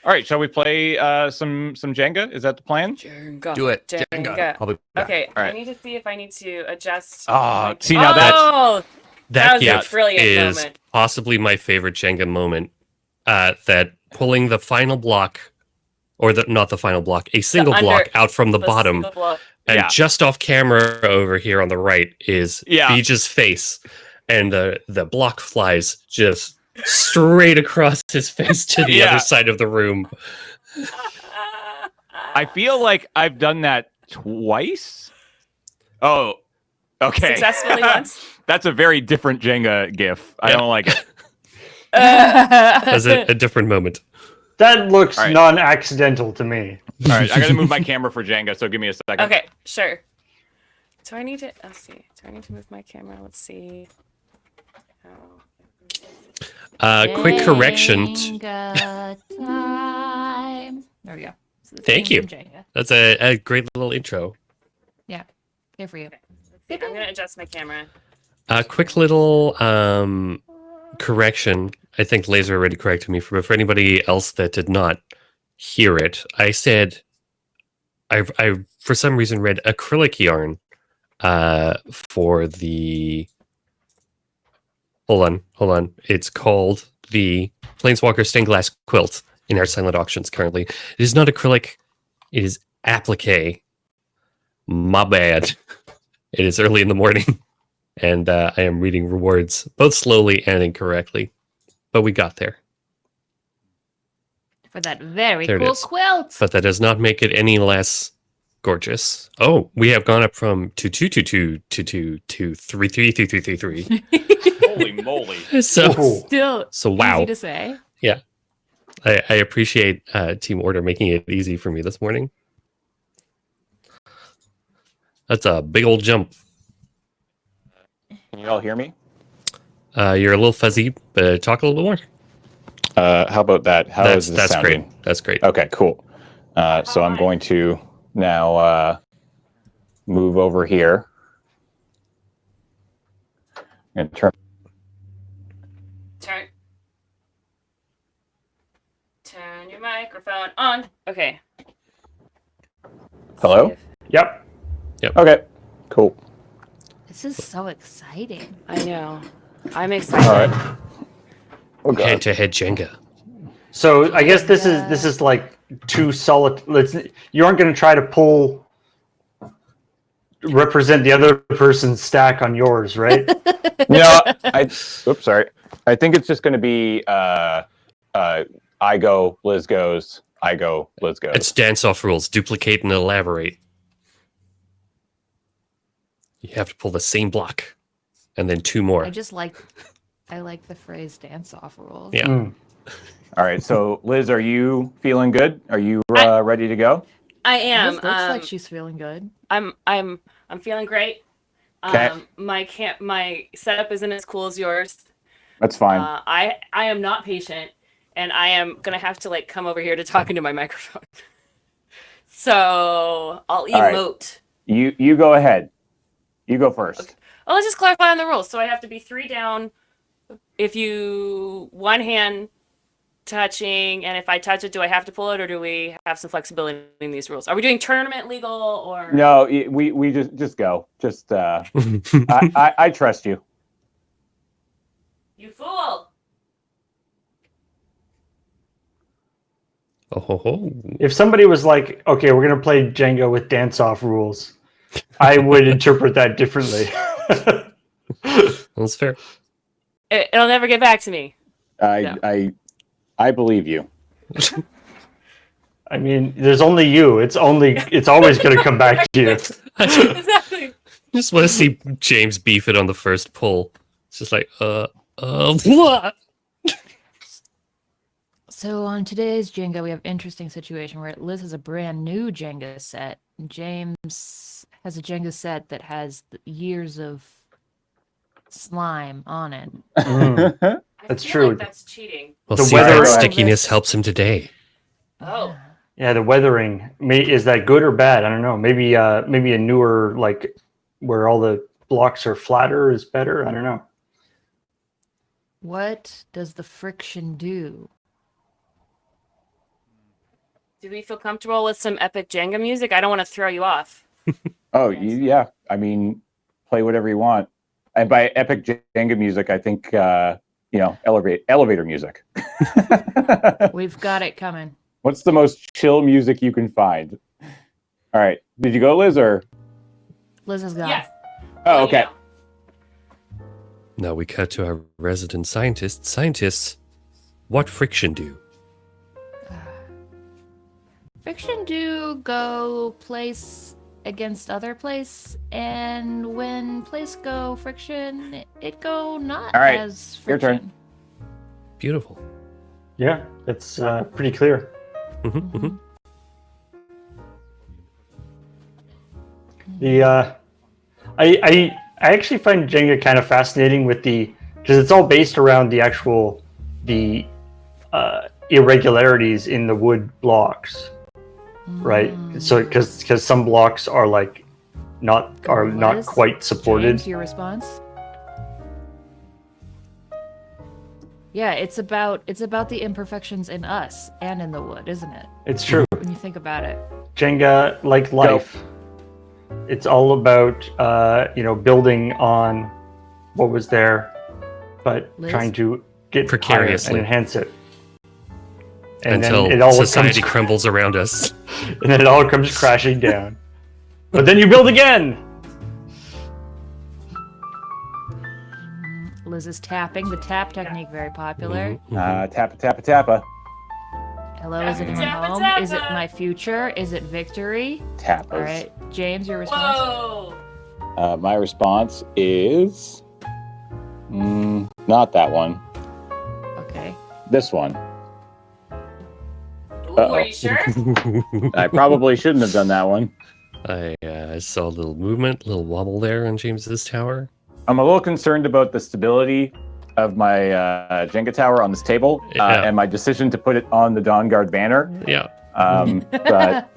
All right, shall we play some Jenga? Is that the plan? Jenga. Do it. Jenga. I'll be back. Okay, All right. I need to see if I need to adjust. See now that's that was GIF a brilliant is moment. possibly my favorite Jenga moment. That pulling the final block, or not the final block, a single block out from the bottom, and just off camera over here on the right is Beej's face, and the block flies just straight across his face to the other side of the room. I feel like I've done that twice. Oh, okay. Successfully once. That's a very different Jenga GIF. I don't like it. That's a different moment. That looks non-accidental to me. All right, I gotta move my camera for Jenga, so give me a second. Okay, sure. Do I need to? Let's see. Do I need to move my camera? Let's see. Quick correction. Time. There we go. Thank you. That's a great little intro. Yeah, here for you. I'm gonna adjust my camera. Quick little correction. I think Laser already corrected me, but for anybody else that did not hear it, I said I for some reason read acrylic yarn for the. Hold on. It's called the Planeswalker Stained Glass Quilt in our silent auctions currently. It is not acrylic. It is applique. My bad. It is early in the morning, and I am reading rewards both slowly and incorrectly. But we got there. For that very There it cool is. quilt. But that does not make it any less gorgeous. Oh, we have gone up from 2222 to 333333. Holy moly. Still wow. easy to say. Yeah. I appreciate Team Order making it easy for me this morning. That's a big old jump. Can you all hear me? You're a little fuzzy, but talk a little bit more. How about that? Is this that's sounding? great. That's great. Okay, cool. So I'm going to now move over here and turn your microphone on. Okay. Hello? Yep. Okay, cool. This is so exciting. I know. I'm excited. All right. Oh, God. Head-to-head Jenga. So I guess this is like too solid. You aren't going to try to represent the other person's stack on yours, right? No, oops, sorry. I think it's just going to be I go, Liz goes, I go, Liz goes. It's dance-off rules. Duplicate and elaborate. You have to pull the same block, and then two more. I like the phrase dance-off rules. Yeah. All right, so Liz, are you feeling good? Are you ready to go? I am. Liz looks like she's feeling good. I'm feeling great. Okay. My setup isn't as cool as yours. That's fine. I am not patient, and I am gonna have to come over here to talk into my microphone. So I'll emote. Right. You go ahead. You go first. Okay. Oh, let's just clarify on the rules. So I have to be 3 down if you one hand touching, and if I touch it, do I have to pull it, or do we have some flexibility in these rules? Are we doing tournament legal or no? We just go. Just I trust you. You fool! Oh. If somebody was like, "Okay, we're gonna play Jenga with dance-off rules," I would interpret that differently. That's fair. It'll never get back to me. I believe you. I mean, there's only you. It's always going to come back to you. Exactly. I just want to see James beef it on the first pull. It's just like, what? So on today's Jenga, we have an interesting situation where Liz has a brand new Jenga set. James has a Jenga set that has years of slime on it. That's true. Like that's cheating. Well, The see if weather- that stickiness helps him today. Oh. Yeah, the weathering. Is that good or bad? I don't know. Maybe a newer, like, where all the blocks are flatter is better. I don't know. What does the friction do? Do we feel comfortable with some epic Jenga music? I don't want to throw you off. Oh, yeah. I mean, play whatever you want. And by epic Jenga music, I think, elevator music. We've got it coming. What's the most chill music you can find? All right. Did you go, Liz, or? Liz is gone. Yes. Oh, okay. Now we cut to our resident scientist. Scientists, what friction do? Friction do go place against other place, and when place go friction, it go not All right, as your friction. turn. Beautiful. Yeah, that's pretty clear. Mhm. The I actually find Jenga kind of fascinating with because it's all based around the irregularities in the wood blocks, right? So because some blocks are like not Liz, quite supported. James, your response? Yeah, it's about the imperfections in us and in the wood, isn't it? It's true. When you think about it. Jenga, like life, it's all about building on what was there, but Liz? trying to get higher and Precariously. enhance it. And Until then it all society comes, crumbles around us. and then it all comes crashing down. But then you build again. Liz is tapping. The tap technique, very popular. Tappa. Hello, is it my Tappa, home? tappa. Is it my future? Is it victory? Tappas. All right, James, your response? Whoa. My response is not that one. Okay. This one. Ooh, are you sure? I probably shouldn't have done that one. I saw a little movement, a little wobble there on James's tower. I'm a little concerned about the stability of my Jenga tower on this table and my decision to put it on the Dawn Guard banner. Yeah. But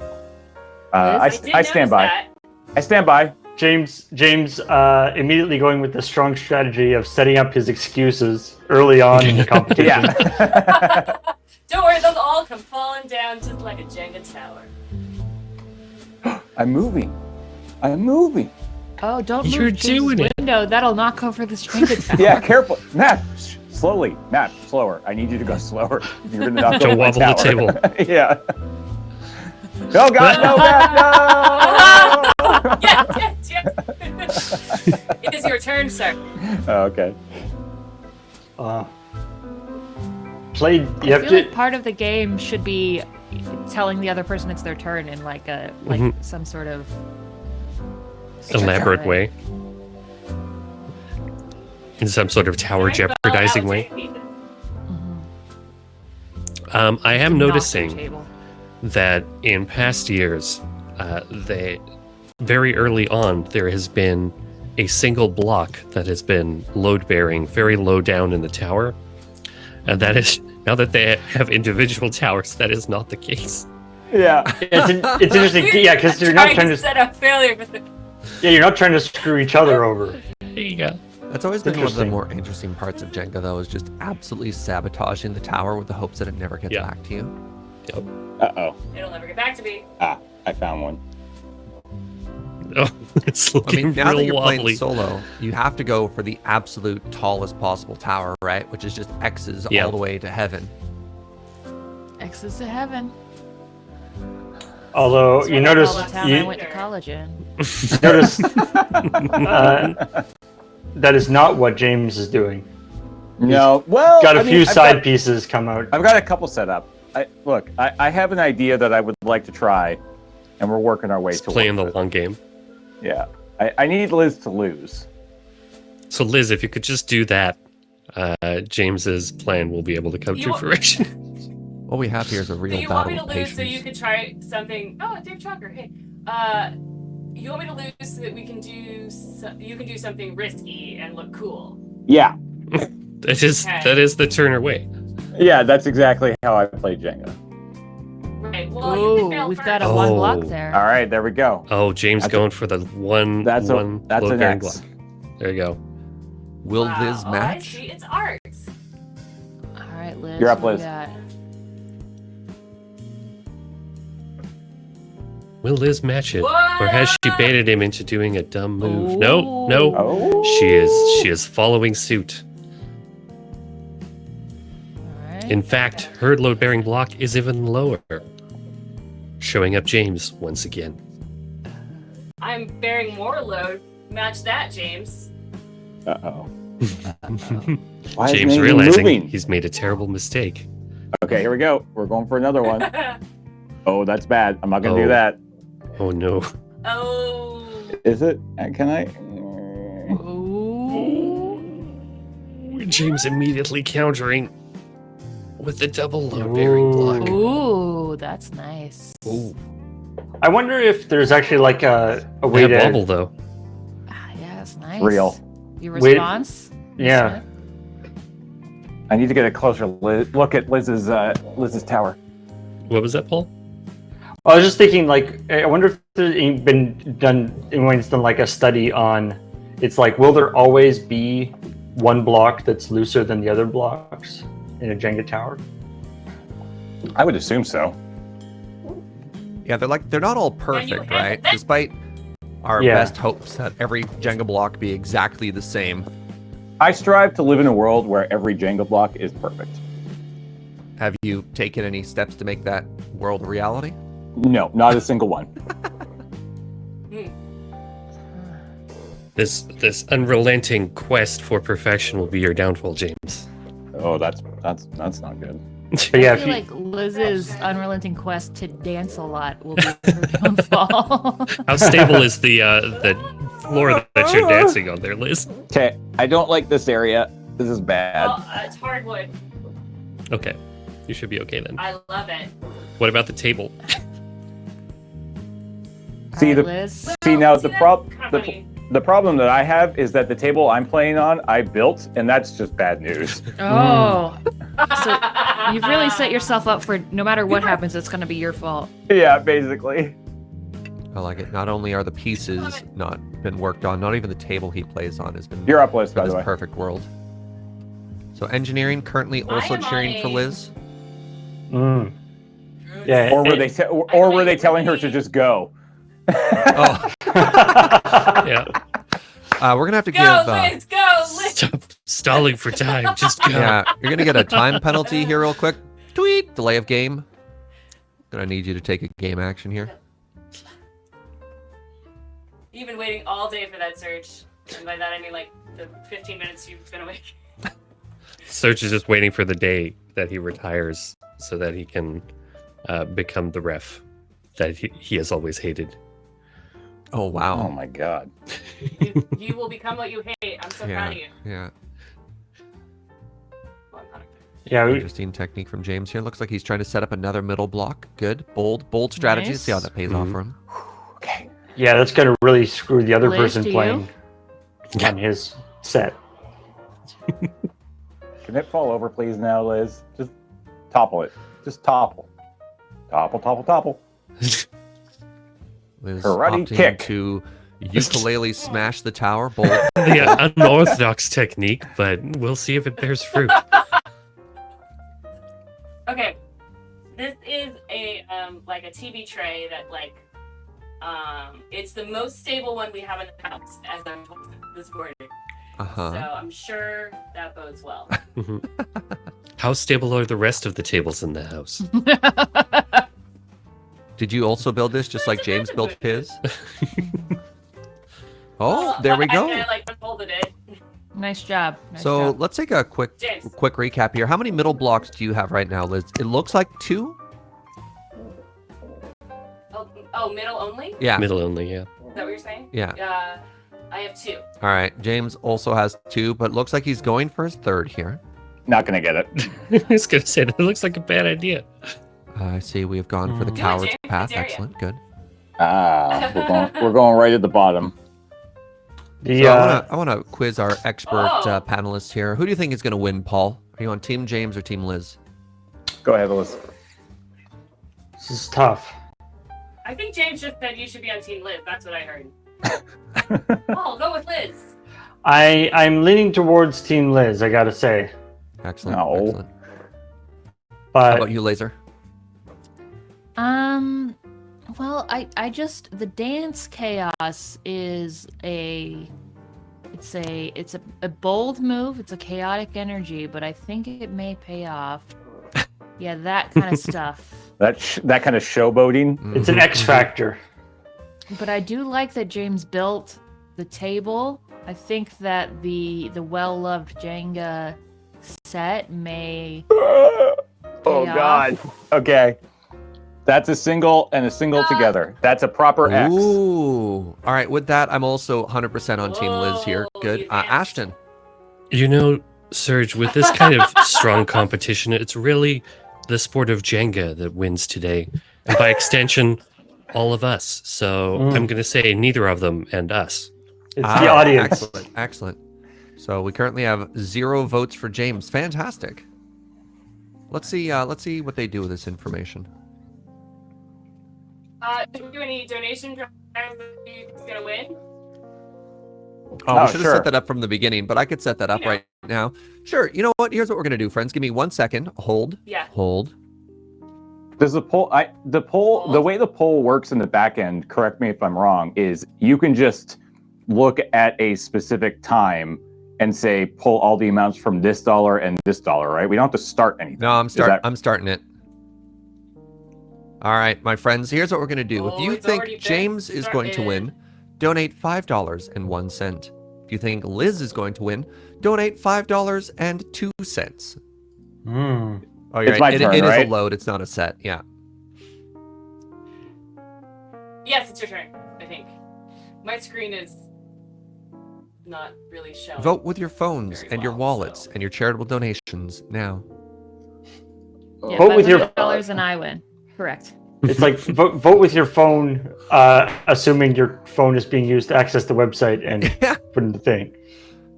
I stand by. That. I stand by. James immediately going with the strong strategy of setting up his excuses early on in the competition. Yeah. Don't worry, they'll all come falling down just like a Jenga tower. I'm moving. Oh, don't You're move James's doing it. window. That'll knock over the Jenga tower. Yeah, careful. Matt, slowly. Matt, slower. I need you to go slower. You're gonna knock Don't over my wobble the tower. table. Yeah. Oh God, no, Matt, no! Yes. It is your turn, sir. Oh, okay. You I have feel to. like part of the game should be telling the other person it's their turn in like some sort of Elaborate way. In some sort of tower jeopardizing way. I am noticing that in past years, very early on, there has been a single block that has been load-bearing very low down in the tower. And that is, now that they have individual towers, that is not the case. Yeah. It's interesting, yeah, because you're not trying to set up failure with the. Yeah, you're not trying to screw each other over. There you go. That's always been one of the Interesting. more interesting parts of Jenga, though, is just absolutely sabotaging the tower with the hopes that it never gets Yeah. back to you. Uh-oh. It'll never get back to me. I found one. Oh, it's I looking mean, now that real you're wobbly. playing solo, you have to go for the absolute tallest possible tower, right? Which is just X's Yeah. all the way to heaven. X's to heaven. Although That's you what I notice, call the town I went to college in. notice that is not what James is doing. No. Well, Got a I mean, few I've side got- pieces come out. I've got a couple set up. I have an idea that I would like to try, and we're working our way It's to playing the long game. Yeah. I need Liz to lose. So, Liz, if you could just do that, James's plan will be able to come You to want- fruition. What we have here is a Do real you want battle me to of lose patience. so you could try something? Oh, Dave Chalker, hey. You want me to lose so that we can do? You can do something risky and look cool. Yeah. That is the Turner way. Yeah, that's exactly how I play Jenga. Right. Well, you Ooh, can fail we've first. got a one block Oh. there. All right, there we go. Oh, James That's going for the one That's one an low-bearing X. block. There you go. Will Wow. Liz Oh, I match? see. It's arts. All right, Liz. You're up, what do Liz. we got? Will Liz match it? Or has she baited him into doing a dumb move? Oh. No. Oh. She is following suit. Alright. In fact, her load-bearing block is even lower. Showing up James once again. I'm bearing more load. Match that, James. Uh-oh. Why isn't James anything realizing moving? he's made a terrible mistake. Okay, here we go. We're going for another one. Oh, that's bad. I'm not going to do that. Oh no. Oh. Is it? Can I? Ooh. James immediately countering with the double load-bearing block. Ooh, that's nice. Ooh. I wonder if there's actually like a way That to. bobble though. Ah, yeah, that's nice. Real. Your Wait. response? Yeah. I need to get a closer look at Liz's tower. What was that, Paul? I was just thinking, like, I wonder if there's anyone's done like a study on. It's like, will there always be one block that's looser than the other blocks in a Jenga tower? I would assume so. Yeah, they're not all perfect, right? Despite our Yeah. best hopes that every Jenga block be exactly the same. I strive to live in a world where every Jenga block is perfect. Have you taken any steps to make that world a reality? No, not a single one. This unrelenting quest for perfection will be your downfall, James. Oh, that's not good. But yeah, I if feel you, like Liz's unrelenting quest to dance a lot will be her downfall. How stable is the floor that you're dancing on there, Liz? Okay, I don't like this area. This is bad. Well, it's hardwood. Okay, you should be okay then. I love it. What about the table? See, Alright, the- Liz. See, now the that's kinda funny. the problem that I have is that the table I'm playing on, I built, and that's just bad news. Oh, so you've really set yourself up for no matter what happens, it's going to be your fault. Yeah, basically. I like it. Not only are the pieces not been worked on, not even the table he plays on has been You're up, Liz, for by this the way. perfect world. So engineering currently also am cheering for on a- Liz. yeah, Or were they or were they telling her to just go? Oh, Yeah. we're gonna have to Go, give. Liz! Go, Liz! Stop stalling for time. Just go. Yeah, you're gonna get a time penalty here, real quick. Tweet delay of game. Gonna need you to take a game action here. You've been waiting all day for that search. And by that I mean like the 15 minutes you've been awake. Search is just waiting for the day that he retires so that he can become the ref that he has always hated. Oh wow. Oh my god. You will become what you hate. I'm so proud of you. Yeah. Well, I'm not- yeah, Interesting technique from James here. Looks like he's trying to set up another middle block. Good. Bold strategy. Nice. See how that pays off for him. Okay. yeah, that's gonna really screw the other Liz, person to you? playing on his set. Can it fall over, please, now, Liz? Just topple it. Just topple. Topple. Liz Karate opting kick. to ukulele smash the tower. Bold. The unorthodox technique, but we'll see if it bears fruit. Okay. This is a like a TV tray that like it's the most stable one we have in the house, as I'm told this morning. So I'm sure that bodes well. How stable are the rest of the tables in the house? Did you also build this just like James built his? Oh, there we go. I like unfolded it. Nice job. Nice So job. let's take a quick James. recap here. How many middle blocks do you have right now, Liz? It looks like 2. Oh, middle only? Yeah. Middle only, yeah. Is that what you're saying? Yeah. I have 2. All right. James also has 2, but looks like he's going for his 3rd here. Not gonna get it. I was going to say, that looks like a bad idea. I see we've gone for the Do it, coward's James. path. It's area. Excellent. Good. We're going right at the bottom. The So I want to quiz our expert Oh. panelists here. Who do you think is going to win, Paul? Are you on Team James or Team Liz? Go ahead, Liz. this is tough. I think James just said you should be on Team Liz. That's what I heard. Oh, go with Liz. I'm leaning towards Team Liz, I gotta say. Excellent. No. Excellent. How But about you, Laser? Well, I just the dance chaos is it's a bold move. It's a chaotic energy, but I think it may pay off. Yeah, that kind of stuff. That kind of showboating. It's an X factor. But I do like that James built the table. I think that the well-loved Jenga set may Oh pay God. off. Okay. That's a single and a single together. That's a proper X. Ooh. All right. With that, I'm also 100% on Team Liz here. Whoa, Good. you advanced. Ashton. You know, Serge, with this kind of strong competition, it's really the sport of Jenga that wins today, and by extension, all of us. So I'm going to say neither of them and us. It's the audience. Excellent. Excellent. So we currently have 0 votes for James. Fantastic. Let's see what they do with this information. Do we do any donation drives that you think's gonna win? Oh, Oh, we should have sure. set that up from the beginning, but I could set that up right now. Sure. You know what? Here's what we're gonna do, friends. Give me 1 second. Hold. Yeah. Hold. Does the the way the poll works in the back end, correct me if I'm wrong, is you can just look at a specific time and say pull all the amounts from this dollar and this dollar, right? We don't have to start anything. No, I'm Is that- I'm starting it. All right, my friends, here's what we're going to do. If Oh, you it's already think been James is going to win, donate $5.01. If you think Liz is going to win, donate $5.02. Mm. Oh, you're It's right. my turn, it is a right? load. It's not a set. Yeah. Yes, it's your turn. I think my screen is not really showing. Vote with your phones Very and your well, wallets so. and your charitable donations now. Yeah, Vote with your- $500 and I win. Correct. It's like vote with your phone, assuming your phone is being used to access the website and Yeah. put in the thing.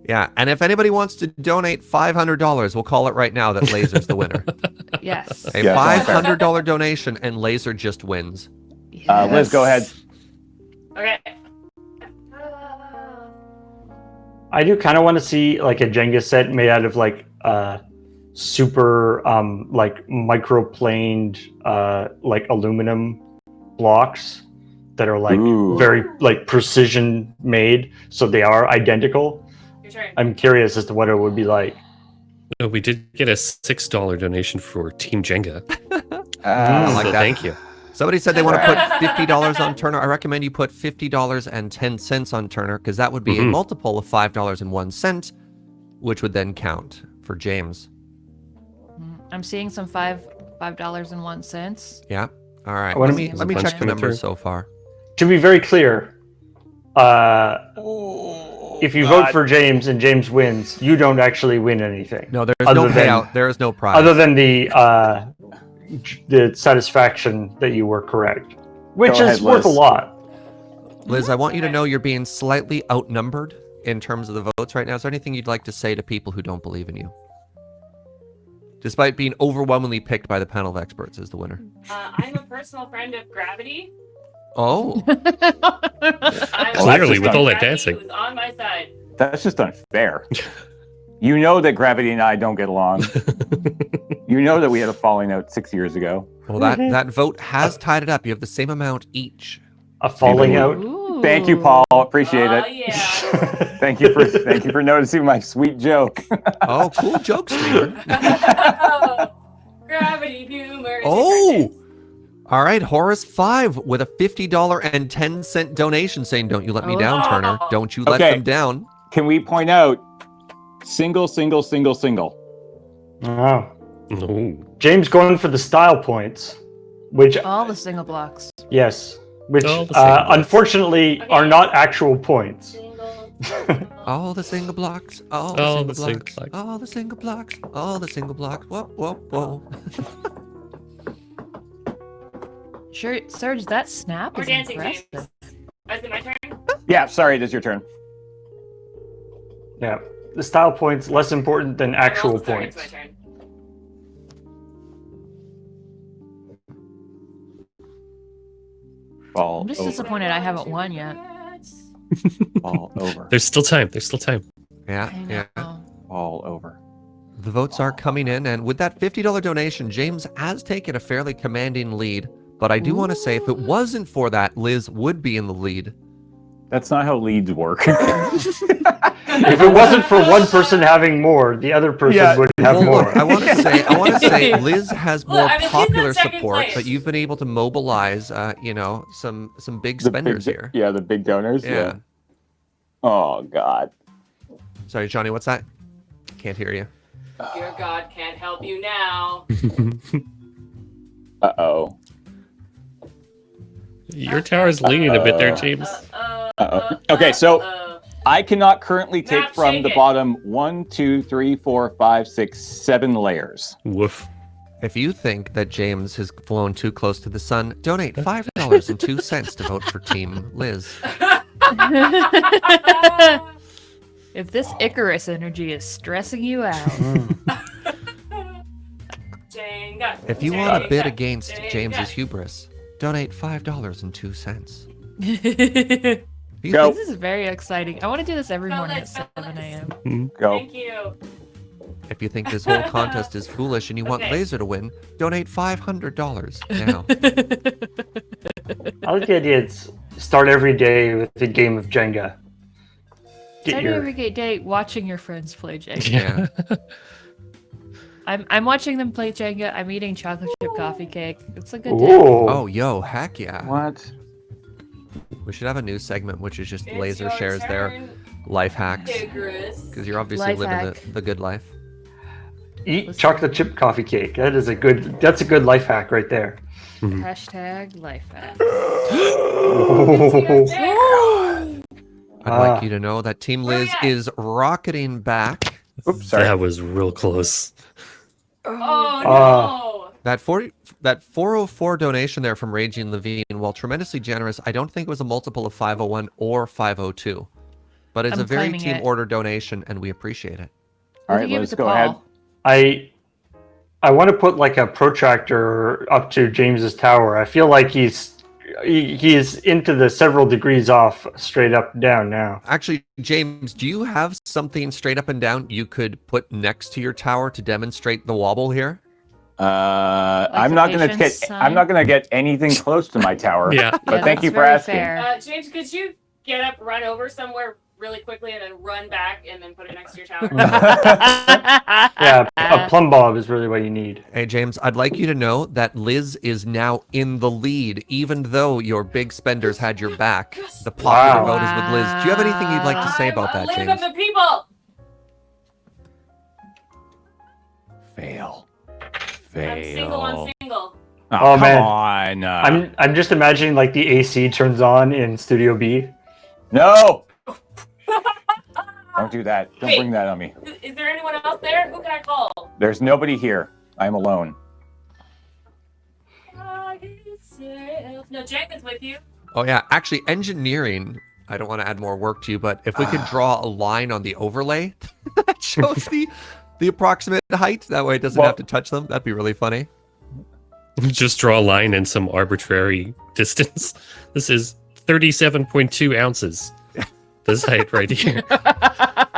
Yeah, and if anybody wants to donate $500, we'll call it right now that Laser's the winner. Yes. A Yeah, $500 donation and Laser just wins. Liz, go ahead. Okay. I do kind of want to see like a Jenga set made out of like super like microplaned like aluminum blocks that are like Ooh. very like precision made, so they are identical. Your turn. I'm curious as to what it would be like. No, we did get a $6 donation for Team Jenga. I like So that. thank you. Somebody said they want to put $50 on Turner. I recommend you put $50.10 on Turner because that would be a multiple of $5.01, which would then count for James. I'm seeing some $5.01. Yeah. All right. I wanna- Let me There's check a bunch the coming numbers through. so far. To be very clear, if you vote for James and James wins, you don't actually win anything. No, there's Other no than- payout. There is no prize. Other than the satisfaction that you were correct, which Go is ahead, worth a Liz. lot. Liz, I want you to know you're being slightly outnumbered in terms of the votes right now. Is there anything you'd like to say to people who don't believe in you? Despite being overwhelmingly picked by the panel of experts as the winner. I'm a personal friend of Gravity. Oh. Clearly, with all that Gravity dancing. was on my side. That's just unfair. You know that Gravity and I don't get along. You know that we had a falling out 6 years ago. Well, that vote has tied it up. You have the same amount each. A falling out. Ooh. Thank you, Paul. Appreciate Oh it. yeah. Thank you for noticing my sweet joke. Oh, cool joke, streamer. Gravity humor. Oh! All right, Horace 5 with a $50.10 donation saying, "Don't you let me down, Turner. Don't you let Okay. them down." Can we point out single, single, single, single? Oh. No. James going for the style points, which All the single blocks. yes, which All the single blocks. unfortunately Okay. are not actual points. Single. All the single blocks. All All the the single single blocks. blocks. All the single blocks. All the single blocks. Whoa, whoa, whoa. Sure, Serge, that snap We're is dancing, impressive. James. Is it my turn? Yeah, sorry, it is your turn. Yeah, the style points less important than actual Oh, sorry, points. It's my turn. Fall I'm just over. disappointed I haven't won yet. Fall over. There's still time. There's still time. Yeah, I yeah. know. Fall over. The votes are coming in, and with that $50 donation, James has taken a fairly commanding lead But I do want to say, if it wasn't for that, Liz would be in the lead. That's not how leads work. If it wasn't for one person having more, the other person would have more. Look, I want to say, Liz has more he's in popular second support, place. but you've been able to mobilize, some big spenders here. Yeah, the big donors. Yeah. Oh God. Sorry, Johnny, what's that? Can't hear you. Your God can't help you now. Uh-oh. Your tower's leaning a bit there, James. Okay, so I cannot currently take Map, from shake the it. bottom 1, 2, 3, 4, 5, 6, 7 layers. Woof. If you think that James has flown too close to the sun, donate $5.02 to vote for Team Liz. If this Icarus energy is stressing you out, Jenga. If you want to bid Jenga, against Jenga. James's hubris, donate $5.02. You Go. think- this is very exciting. I want to do this every morning at 7 a.m. Go. Thank you. if you think this whole contest is foolish and you want Okay. Laser to win, donate $500 now. I like the idea. It's start every day with a game of Jenga. Get Spend your every day watching your friends play Jenga. Yeah. I'm watching them play Jenga. I'm eating chocolate chip coffee cake. It's a good day. Ooh. Oh, yo, heck yeah. What? We should have a new segment, which is just It's Laser your shares their turn, life hacks. Icarus. Because you're obviously Life living hack. the good life. Eat chocolate chip coffee cake. That's a good life hack right there. Hashtag life hack. I'd like you to know that Team Liz yeah. is rocketing back. Oops, sorry. That was real close. Oh no! That 404 donation there from Raging Levine, while tremendously generous, I don't think it was a multiple of 501 or 502. But it's I'm a very claiming team it. order donation, and we appreciate it. All We right, give it let's to go Paul. ahead. I want to put like a protractor up to James's tower. I feel like he's into the several degrees off straight up and down now. Actually, James, do you have something straight up and down you could put next to your tower to demonstrate the wobble here? I'm the not gonna patience get. sign? I'm not gonna get anything close to my tower. Yeah. But Yeah, thank you that's for very asking. fair. James, could you get up, run over somewhere really quickly, and then run back, and then put it next to your tower? Yeah, a plumb bob is really what you need. Hey, James, I'd like you to know that Liz is now in the lead, even though your big spenders had your back. The popular Wow. vote is with Liz. Do you have anything you'd like to say about that, Live James? of the people. Fail. I'm single on single. Oh, Oh, come man. on. I'm just imagining like the AC turns on in Studio B. No. Don't do that. Don't Wait. bring that on me. Is there anyone else there? Who can I call? There's nobody here. I'm alone. No, Jenkins with you. Oh, yeah. Actually, engineering, I don't want to add more work to you, but if we could draw a line on the overlay that shows the approximate height, that way it doesn't Well- have to touch them, that'd be really funny. Just draw a line in some arbitrary distance. This is 37.2 ounces. This height right here.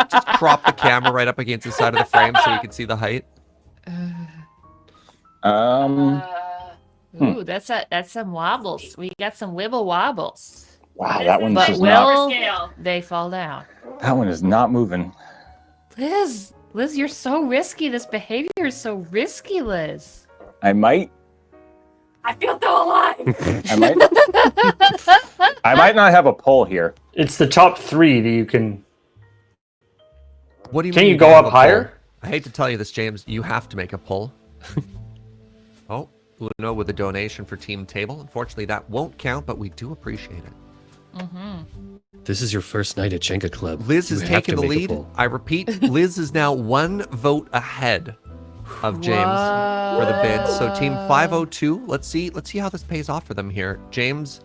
Just crop the camera right up against the side of the frame so we can see the height. Ooh, that's some wobbles. We got some wibble wobbles. Wow, that one's But just not. will Scale. they fall down? That one is not moving. Liz, you're so risky. This behavior is so risky, Liz. I might. I feel so alive. I might. I might not have a pull here. It's the top 3 that you can. What do you Can mean you go don't have up a pull? higher? I hate to tell you this, James. You have to make a pull. Oh, Uno with a donation for Team Table. Unfortunately, that won't count, but we do appreciate it. This is your first night at Jenga Club. Liz You has have taken to the make a lead. pull. I repeat, Liz is now 1 vote ahead of James for the bid. So Team 502, let's see how this pays off for them here. James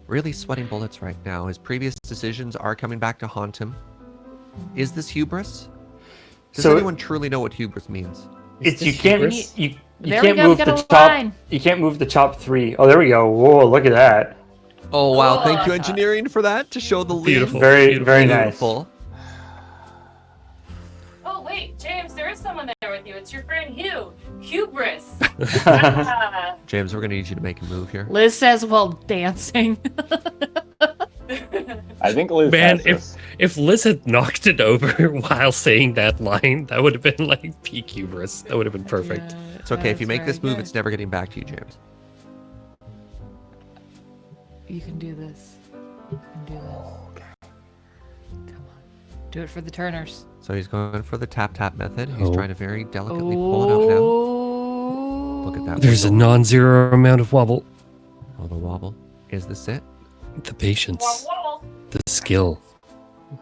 really sweating bullets right now. His previous decisions are coming back to haunt him. Is this hubris? Does So- anyone truly know what hubris means? It's this you can't hubris? you There we can't go, move get the a top. line. You can't move the top 3. Oh, there we go. Whoa, look at that. Oh wow, Oh, thank you that's hot. engineering for that to show the lead. Beautiful. Very nice. Beautiful. Oh wait, James, there is someone there with with you. It's your friend Hugh. Hubris. James, we're gonna need you to make a move here. Liz says while dancing. I think Liz Man, has this. if Liz had knocked it over while saying that line, that would have been like peak hubris. That would have been perfect. Yeah, It's okay if you that's make this very move, good. it's never getting back to you, James. You can do this. You can do this. Come on. Do it for the Turners. So he's going for the tap tap method. He's Oh. trying to very delicately pull it out now. Oh. Look at that. There's a non-zero amount of wobble. Oh, the wobble. Is this it? The patience, the skill.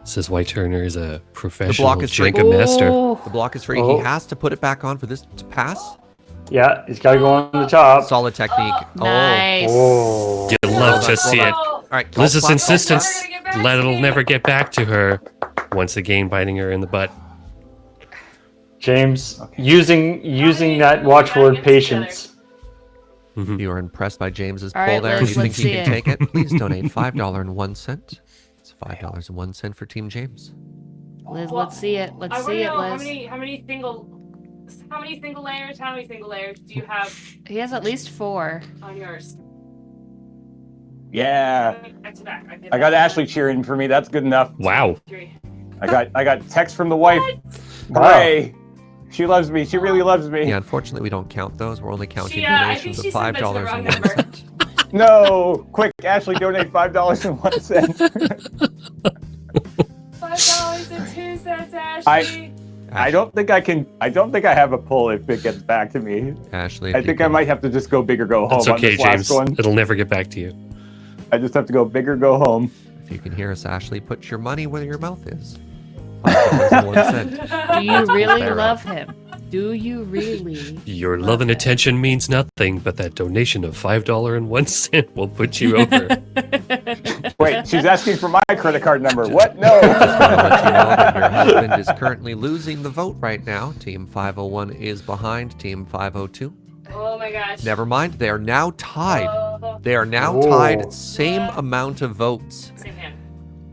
Says White Turner is a professional block is free. Jenga master. The block is free. Oh. He has to put it back on for this to pass. Yeah, he's got to go on the top. Solid technique. Nice. Oh. You'd love to see it. All right. Liz's clap. insistence, Never gonna get back let to it'll me. never get back to her. Once again, biting her in the butt. James, using that watchword patience. If you are impressed by James's All pull right, there and Liz, you think let's he see can it. take it, please donate $5.01. It's $5.01 for Team James. Liz, let's see it. Let's I want see to it, know Liz. how many single layers do you have He has at least 4. on yours? Yeah. Back to back. I got Ashley cheering for me. That's good enough. Wow. 3. I got text from the wife. Wow. Hooray. She loves me. She really loves me. Yeah, unfortunately, we don't count those. We're only counting I think donations of she submitted the wrong number. $5.01. No. Quick, Ashley, donate $5.01. $5.02, Ashley. I don't think I have a pull if it gets back to me. Ashley, I think I might have to just go big or go home It's on okay, this last James. one. It'll never get back to you. I just have to go big or go home. If you can hear us, Ashley, put your money where your mouth is. $5.01. Do you really Fair love him? Do you really? Your love and attention means nothing, but that donation of $5.01 will put you over. Wait, she's asking for my credit card number. What? No. Just want to let you know that your husband is currently losing the vote right now. Team 501 is behind Team 502. Oh my gosh. Never mind, they are now tied. Oh, They are now Oh. tied, same amount of votes. same hand.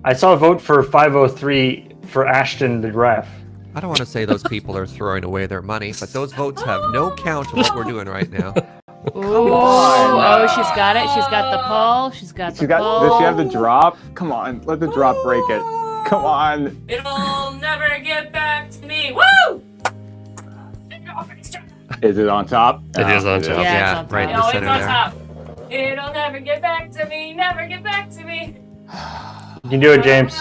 I saw a vote for 503 for Ashton the ref. I don't want to say those people are throwing away their money, but those votes have no count of what we're doing right now. Ooh, oh, she's got it. She's got the pull. She's got the pull. Does she have the drop? Come on, let the drop break it. Come on. It'll never get back to me. Woo! Is it on top? It is on top. Yeah, Yeah, it's on right in top. the No, it's center on there. top. It'll never get back to me. Never get back to me. You can do it, James.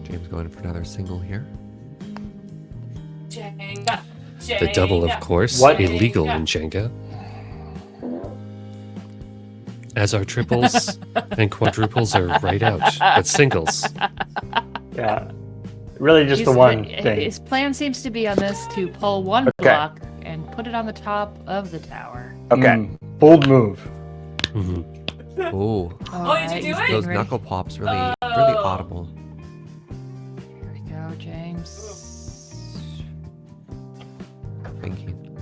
James going for another single here. Jenga. The double, of Jenga. course, What? illegal in Jenga. As are triples and quadruples are right out, but singles. Yeah. Really just the one thing. His plan seems to be on this to pull one Okay. block and put it on the top of the tower. Okay. Bold move. Mhm. Ooh, Oh, did you do he's it? getting those ready. knuckle pops really Oh. audible. Here we go, James. Thinking.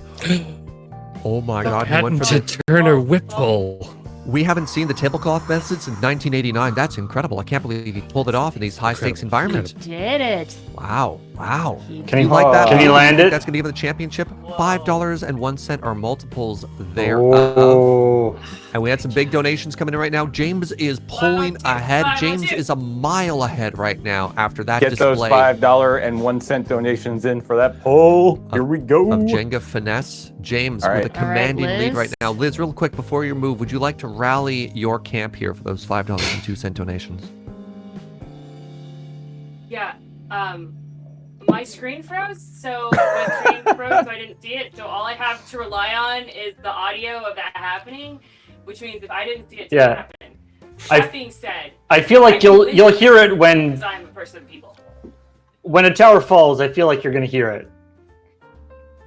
Oh my god, he went for Patented the... Turner whip pull. We haven't seen the tablecloth method since 1989. That's incredible. I can't believe he pulled it off in these high-stakes Incredible. environments. Did it? Wow, wow. He Can You he, like that? can he Do you land think it? That's going to give him the championship. $5.01 are multiples thereof. Oh. And we had some big donations coming in right now. James is pulling ahead. James is a mile ahead right now after that Get those display $5.01 donations in for that pull. Here we go. of Jenga finesse. James All with right. a commanding lead Liz. right now. Liz, real quick before your move, would you like to rally your camp here for those $5.02 donations? Yeah. My screen froze, so my screen froze, so I didn't see it. So all I have to rely on is the audio of that happening, which means if I didn't see it, it Yeah. didn't happen. I- That being said, I feel like you'll hear it when because I'm a person of people. a tower falls. I feel like you're gonna hear it.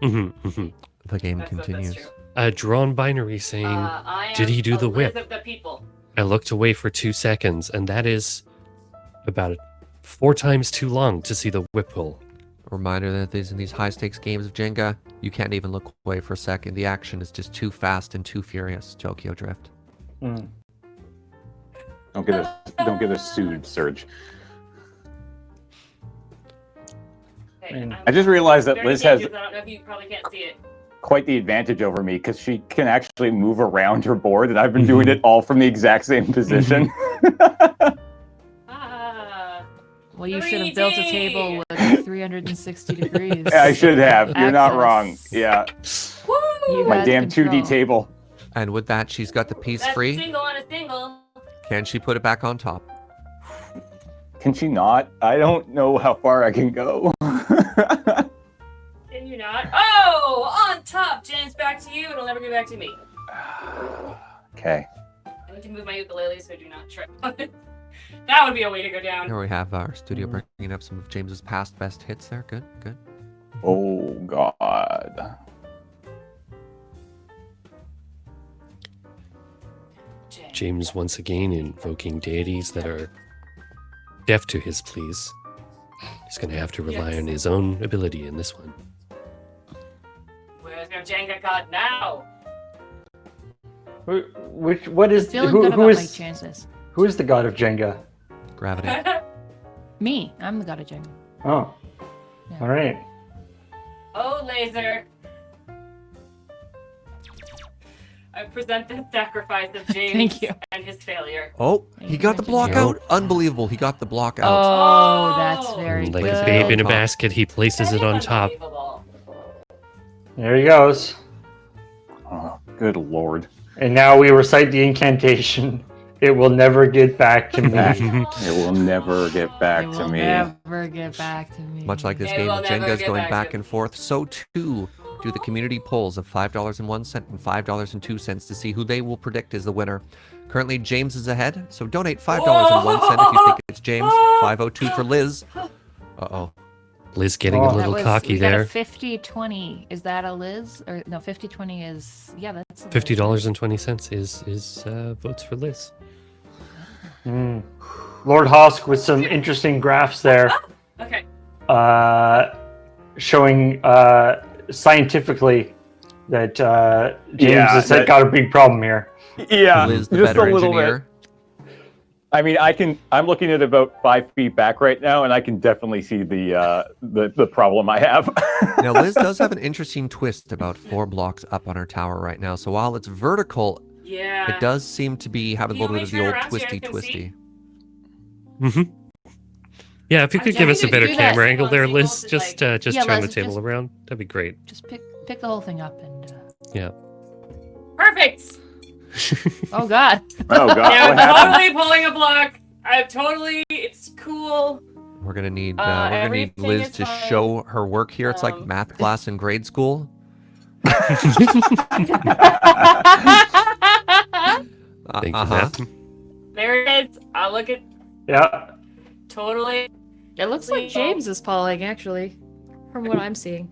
Mhm, mhm. The game That's continues. true. A drawn binary saying, I am did he do a the Liz whip? of the people. I looked away for 2 seconds, and that is about 4 times too long to see the whip pull. Reminder that in these high-stakes games of Jenga, you can't even look away for a second. The action is just too fast and too furious. Tokyo Drift. Mm. Don't get us sued, Serge. Okay. And- I just realized that very Liz has dangerous. I don't know if you probably can't see it. quite the advantage over me because she can actually move around her board, and I've been doing it all from the exact same position. Ah. Well, you should have built a 3D. table with 360 degrees. I should have. You're not wrong. access. Yeah, You my had damn 2D control. table. And with that, she's got the piece That's free. single on a single. Can she put it back on top? Can she not? I don't know how far I can go. Can you not? Oh, on top. James, back to you. It'll never get back to me. Okay. I need to move my ukulele so I do not trip. That would be a way to go down. Here we have our studio bringing up some of James's past best hits there. Good, good. Oh God. James once again invoking deities that are deaf to his pleas. He's going to have to rely Yes. on his own ability in this one. Where's your Jenga god now? What is Feeling who, good who about my is chances. who is the god of Jenga? Gravity. Me, I'm the god of Jenga. Oh, Yeah. all right. Oh, laser. I present the sacrifice of James Thank you. and his failure. Oh, he got the block Yep. out. Unbelievable. He got the block out. Oh, that's Oh. very Like good. a babe in a Top. basket, he places That it on is top. unbelievable. There he goes. Oh, good Lord. And now we recite the incantation. It will never get back to me. It will never get It back will to me. never get back to me. Much like this It game will of never Jenga's get going back back to and forth, so too do the community polls of $5.01 and $5.02 to see who they will predict is the winner. Currently, James is ahead, so donate $5.01 if you think it's James. $5.02 for Liz. Uh-oh. Liz getting Oh. a That little cocky we got there. a 50-20. Is that a Liz? Or no, 50-20 is that's a Liz. $50.20 is votes for Liz. Hmm. Lord Hosk with some interesting graphs there, Okay. showing scientifically that James Yeah, has that- got a big problem here. Yeah, Liz, the just better a little engineer. bit. I mean, I'm looking at about 5 feet back right now, and I can definitely see the problem I have. Now, Liz does have an interesting twist about 4 blocks up on her tower right now. So while it's vertical, Yeah. it does seem to be having a Can you little bit of make the sure old around so you guys twisty can see? twisty. Yeah, if you I'm could give us a trying to better do that camera angle there, single Liz, to, just like- just Yeah, turn Liz, the table just- around. That'd be great. Just pick the whole thing up and. Yeah. Perfect. Oh God. Oh God, Yeah, what I'm happened? totally pulling a block. It's cool. We're gonna need Everything Liz is to fine. show her work here. It's like math class in grade school. Thank you, Uh-huh. Matt. There it is. I'll look at Yeah. totally. It looks like James is pulling, actually, from what I'm seeing.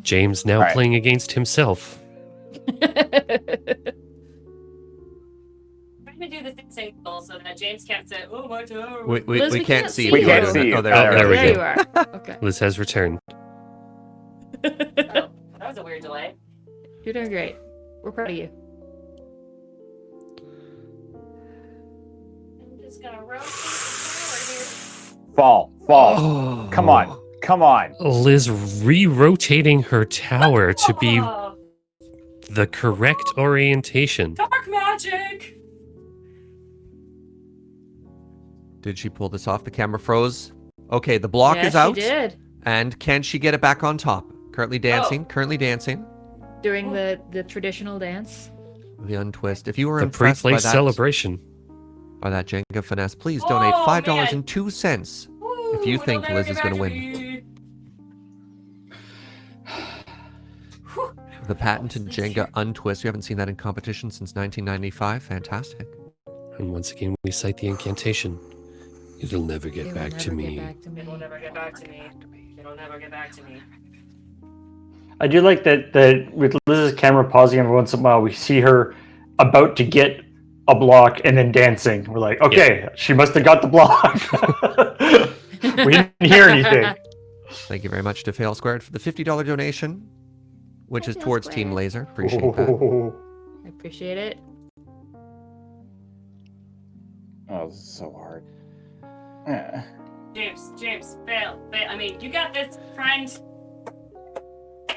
James now All right. playing against himself. I'm trying to do this single so that James can't say, "Oh my tower." We Liz, we we can't can't see. see if We you can't are doing see that. you. Oh, there, There we we go. go. you are. Okay. Liz has returned. Oh, that was a weird delay. You're doing great. We're proud of you. I'm just gonna rotate the tower Fall. Oh. Come on. Liz re-rotating her tower to here. be Oh, the correct orientation. dark magic. Did she pull this off? The camera froze. Okay, the block yeah, is out. She did. And can she get it back on top? Currently dancing. Currently dancing. Doing the traditional dance. The untwist. If you were The impressed by pre-play that, celebration. by that Jenga finesse, please donate Oh, $5.02. Woo, If you it'll think never Liz get is gonna back win. me. Whew. The patented Jenga untwist. We haven't seen that in competition since 1995. Fantastic. And once again, we cite the incantation. It'll never get It will back to never me. get back to me. It'll never get back to me. It'll never get back to me. I do like that with Liz's camera pausing every once in a while, we see her about to get a block and then dancing. We're like, okay, she must have got the block. We didn't hear anything. Thank you very much to Fail Squared for the $50 donation, which is Fail towards Team Squared. Laser. Appreciate that. I appreciate it. Oh, this is so hard. Eh. James, fail. I mean, you got this, friend.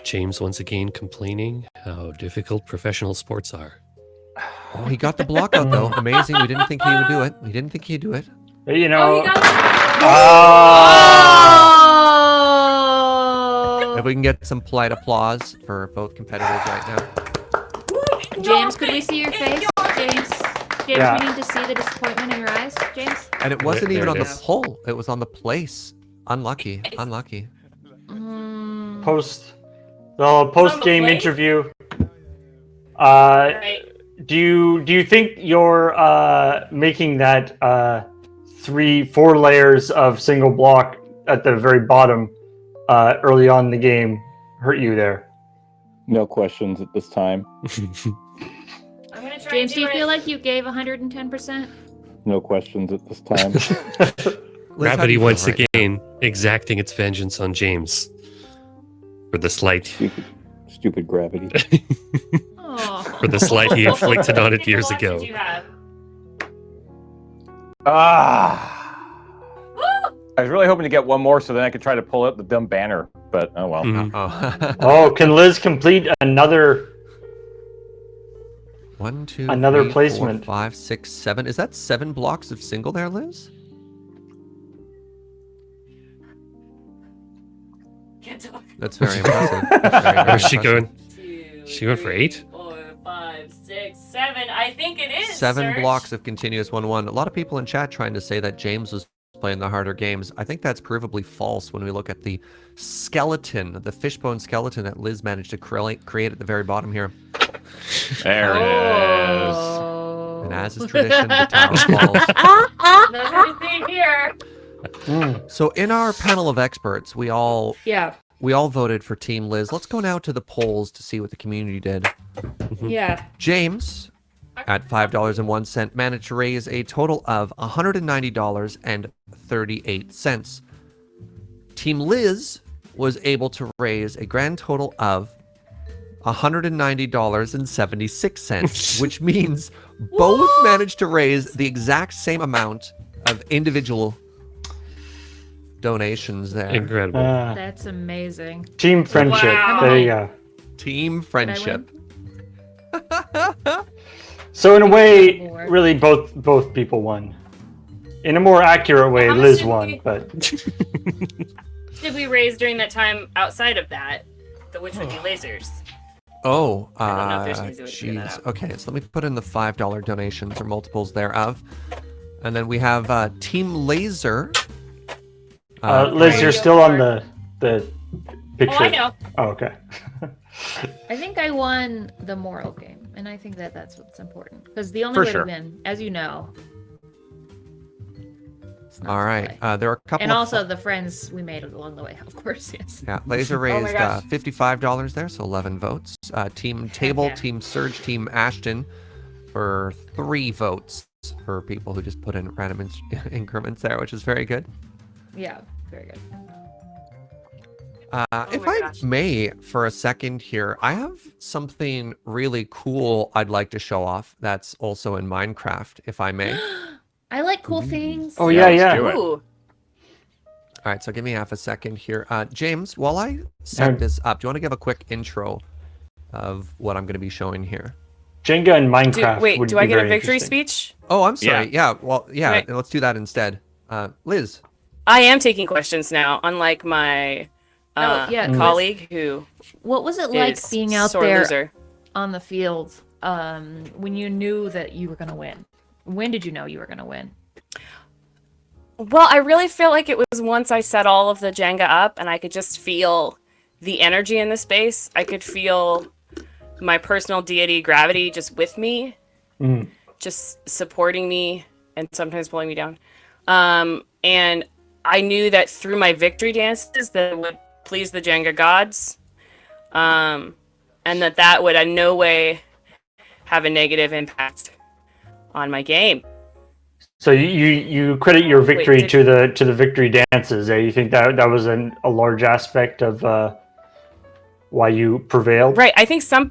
James once again complaining how difficult professional sports are. Oh, he got the block out though. Amazing. We didn't think he would do it. We didn't think he'd do it. You Oh, know. you got it. Oh! If we can get some polite applause for both competitors right now. James, could we see your face? James, Yeah. we need to see the disappointment in your eyes, James. And it wasn't There even it on the is. poll. It was on the place. Unlucky. Mm, Post game place? interview. Right. Do you think you're making that 3-4 layers of single block at the very bottom early on in the game hurt you there? No questions at this time. I'm gonna try James, and do you it. feel like you gave 110%? No questions at this time. Liz, how do Gravity you feel once right again exacting its vengeance on James for the slight Stupid gravity. Oh. for the slight he inflicted on it How many years blocks ago. did you have? I was really hoping to get one more so then I could try to pull out the dumb banner, but oh well. Mhm. now? Oh, can Liz complete another? 1, 2, Another 3, 4, placement. 5, 6, 7. Is that 7 blocks of single there, Liz? Can't do it. That's very impressive. That's very, very Where's she impressive. going? 2, She went for 8? 4, 5, 6, 7. I think it is. 7 Serge. blocks of continuous 1-1. A lot of people in chat trying to say that James was playing the harder games. I think that's provably false when we look at the skeleton, the fishbone skeleton that Liz managed to create at the very bottom here. There it is. Oh. And as is tradition, the tower falls. That's what you see here. So in our panel of experts, we all Yeah, voted for Team Liz. Let's go now to the polls to see what the community did. yeah. James, at $5.01, managed to raise a total of $190.38. Team Liz was able to raise a grand total of $190.76, which means both managed to raise the exact same amount of individual donations there. Incredible. That's amazing. Team friendship. Wow. There you go. Team Did I friendship. So in a way, More. really both people won. In a more accurate way, How much Liz did won, we- but Did we raise during that time outside of that? Which would be lasers. Oh, I don't know if there's an easy way to figure that jeez. out. Okay, so let me put in the $5 donations or multiples thereof. And then we have Team Laser. Liz, you're still on the picture. Oh, I know. Oh, okay. I think I won the moral game, and I think that's what's important. Because the only For way sure. to win, as you know, is not All to right, play. there are a couple And of... also the friends we made along the way, of course, yes. Yeah, Laser my raised gosh. $55 there, so 11 votes. Team Table, yeah. Team Surge, Team Ashton for 3 votes for people who just put in random increments there, which is very good. Yeah, very good. If my I gosh. may, for a second here, I have something really cool I'd like to show off that's also in Minecraft, if I may. I like cool things. Oh Yeah, yeah, let's yeah. do it. Ooh. All right, so give me half a second here. James, while I set this up, do you want to give a quick intro of what I'm going to be showing here? Jenga and Minecraft. Wait, would do be I get a very victory interesting. speech? Oh, I'm sorry. Yeah. Right. Let's do that instead. Liz. I am taking questions now, unlike my Oh, yeah, colleague who What was it like is being out sore there loser. on the field when you knew that you were going to win? When did you know you were going to win? Well, I really feel like it was once I set all of the Jenga up and I could just feel the energy in the space. I could feel my personal deity gravity just with me, just supporting me and sometimes pulling me down. And I knew that through my victory dances that it would please the Jenga gods, and that would in no way have a negative impact on my game. So you credit your victory Wait, to the victory dances. You think that was a large aspect of why you prevailed? Right. I think some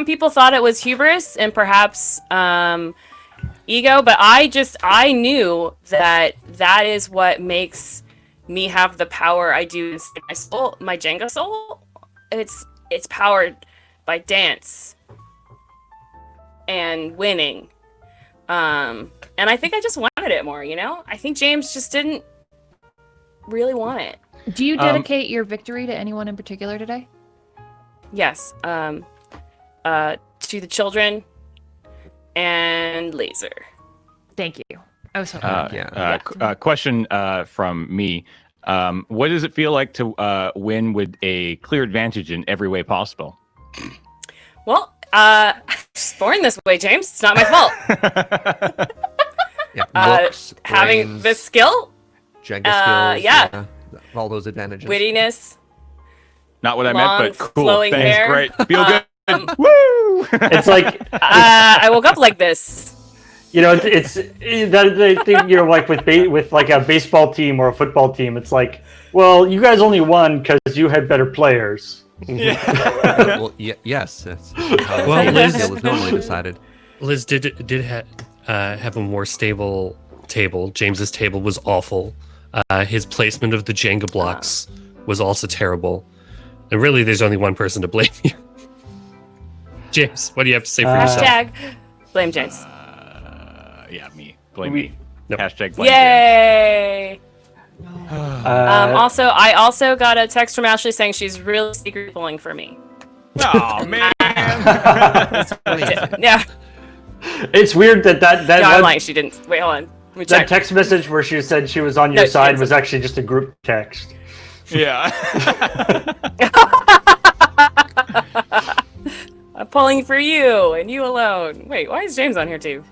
people thought it was hubris, and perhaps ego, but I knew that is what makes me have the power I do inside my soul, my Jenga soul. It's powered by dance and winning. And I think I just wanted it more, I think James just didn't really want it. Do you dedicate your victory to anyone in particular today? Yes. To the children and Laser. Thank you. I was hoping. Question from me. What does it feel like to win with a clear advantage in every way possible? Well, I was born this way, James. It's not my fault. Looks, having brains, the skill, Jenga skills, yeah. All those advantages. wittiness. Not what I Long, meant, but cool. flowing Thanks, hair. great. Feel good. Woo! It's like I woke up like this. it's that thing, like with like a baseball team or a football team. It's like, well, you guys only won because you had better players. Well, yes. That's how Well, the Liz- skill is normally decided. Liz did have a more stable table. James's table was awful. His placement of the Jenga blocks was also terrible. And really, there's only one person to blame here. James, what do you have to say for yourself? Hashtag blame James. Yeah, me. Blame me. Nope. Hashtag blame Yay! Also, I also got a text from Ashley saying she's really secret pulling for me. Oh, man. Yeah. it's weird that No, I'm one- lying. She didn't. Wait, hold on. Let me that check. text message where she said she was on No, your she side didn't was say- actually just a group text. Yeah. I'm pulling for you and you alone. Wait, why is James on here too?